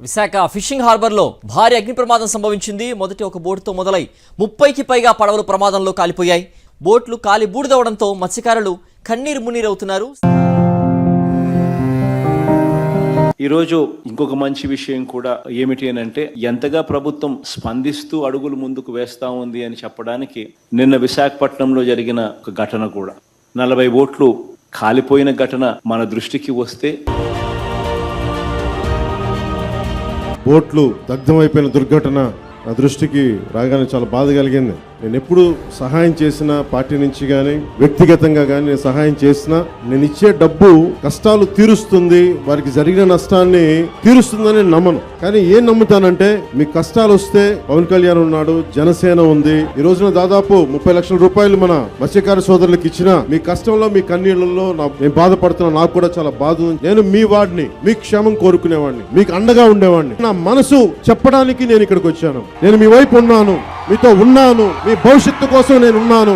Visakha fishing హార్బర్లో భారీ అగ్ని ప్రమాదం సంభవించింది. మొదటి ఒక బోటుతో మొదలై 30కి పైగా పడవలు ప్రమాదంలో కాలిపోయాయి. బోట్లు కాలి బూడిదవడంతో మత్స్యకారులు కన్నీరు మున్నీరవుతున్నారు. ఈరోజు ఇంకొక మంచి విషయం కూడా ఏమిటి అని అంటే, ఎంతగా ప్రభుత్వం స్పందిస్తూ అడుగులు ముందుకు వేస్తా ఉంది అని చెప్పడానికి నిన్న విశాఖపట్నంలో జరిగిన ఒక ఘటన కూడా, 40 బోట్లు కాలిపోయిన ఘటన మన దృష్టికి వస్తే, బోట్లు దగ్ధమైపోయిన దుర్ఘటన నా దృష్టికి రాగానే చాలా బాధ కలిగింది. నేను ఎప్పుడు సహాయం చేసిన పార్టీ నుంచి కానీ వ్యక్తిగతంగా కానీ నేను సహాయం చేసినా నేను ఇచ్చే డబ్బు కష్టాలు తీరుస్తుంది, వారికి జరిగిన నష్టాన్ని తీరుస్తుందని నమ్మను. కానీ ఏం నమ్ముతానంటే, మీ కష్టాలు వస్తే పవన్ కళ్యాణ్ ఉన్నాడు, జనసేన ఉంది. ఈ రోజున దాదాపు 30 లక్షల రూపాయలు మన మత్స్యకార సోదరులకు ఇచ్చిన, మీ కష్టంలో మీ కన్నీళ్లలో నేను బాధపడుతున్నా, నాకు కూడా చాలా బాధ ఉంది. నేను మీ వాడిని, మీ క్షేమం కోరుకునేవాడిని, మీకు అండగా ఉండేవాడిని. నా మనసు చెప్పడానికి నేను ఇక్కడికి వచ్చాను. నేను మీ వైపు ఉన్నాను, మీతో ఉన్నాను, మీ భవిష్యత్తు కోసం నేను ఉన్నాను.